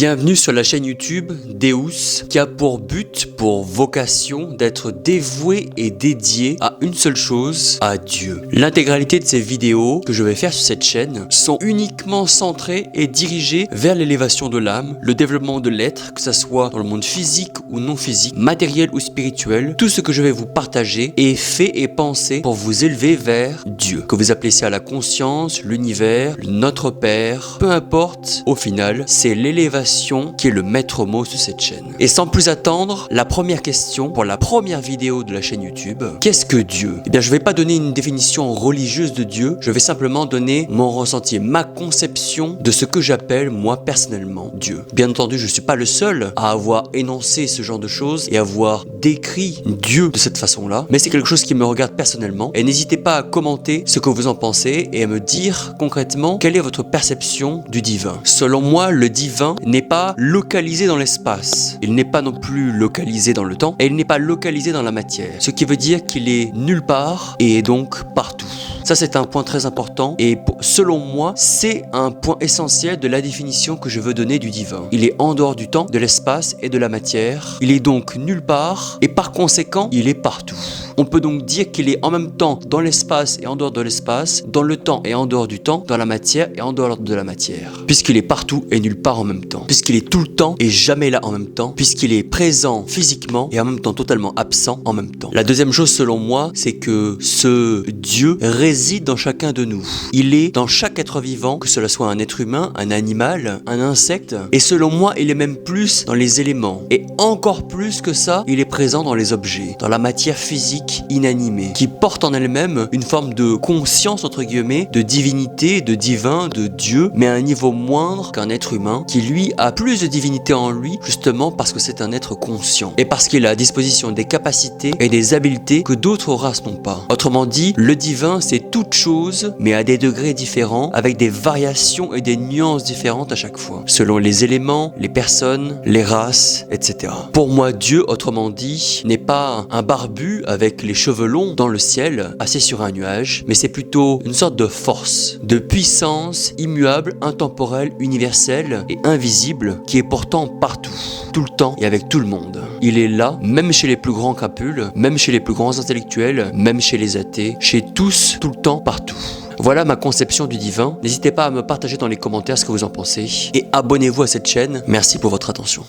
Bienvenue sur la chaîne YouTube Deus qui a pour but, pour vocation d'être dévoué et dédié à une seule chose, à Dieu. L'intégralité de ces vidéos que je vais faire sur cette chaîne sont uniquement centrées et dirigées vers l'élévation de l'âme, le développement de l'être, que ce soit dans le monde physique ou non physique, matériel ou spirituel. Tout ce que je vais vous partager est fait et pensé pour vous élever vers Dieu, que vous appelez ça la conscience, l'univers, notre Père, peu importe, au final, c'est l'élévation qui est le maître mot sur cette chaîne. Et sans plus attendre, la première question pour la première vidéo de la chaîne YouTube, qu'est-ce que Dieu? Eh bien, je ne vais pas donner une définition religieuse de Dieu, je vais simplement donner mon ressenti, ma conception de ce que j'appelle, moi, personnellement, Dieu. Bien entendu, je ne suis pas le seul à avoir énoncé ce genre de choses et avoir décrit Dieu de cette façon-là, mais c'est quelque chose qui me regarde personnellement. Et n'hésitez pas à commenter ce que vous en pensez et à me dire concrètement quelle est votre perception du divin. Selon moi, le divin n'est pas localisé dans l'espace, il n'est pas non plus localisé dans le temps et il n'est pas localisé dans la matière, ce qui veut dire qu'il est nulle part et est donc partout. Ça, c'est un point très important et selon moi, c'est un point essentiel de la définition que je veux donner du divin. Il est en dehors du temps, de l'espace et de la matière. Il est donc nulle part et par conséquent, il est partout. On peut donc dire qu'il est en même temps dans l'espace et en dehors de l'espace, dans le temps et en dehors du temps, dans la matière et en dehors de la matière. Puisqu'il est partout et nulle part en même temps. Puisqu'il est tout le temps et jamais là en même temps. Puisqu'il est présent physiquement et en même temps totalement absent en même temps. La deuxième chose selon moi, c'est que ce Dieu réside dans chacun de nous. Il est dans chaque être vivant, que cela soit un être humain, un animal, un insecte. Et selon moi, il est même plus dans les éléments. Et encore plus que ça, il est présent dans les objets, dans la matière physique inanimée, qui porte en elle-même une forme de conscience, entre guillemets, de divinité, de divin, de Dieu, mais à un niveau moindre qu'un être humain, qui lui a plus de divinité en lui, justement parce que c'est un être conscient, et parce qu'il a à disposition des capacités et des habiletés que d'autres races n'ont pas. Autrement dit, le divin, c'est toute chose, mais à des degrés différents, avec des variations et des nuances différentes à chaque fois, selon les éléments, les personnes, les races, etc. Pour moi, Dieu, autrement dit, n'est pas un barbu avec les cheveux longs dans le ciel, assis sur un nuage, mais c'est plutôt une sorte de force, de puissance immuable, intemporelle, universelle et invisible, qui est pourtant partout, tout le temps et avec tout le monde. Il est là, même chez les plus grands crapules, même chez les plus grands intellectuels, même chez les athées, chez tous, tout le temps, partout. Voilà ma conception du divin. N'hésitez pas à me partager dans les commentaires ce que vous en pensez et abonnez-vous à cette chaîne. Merci pour votre attention.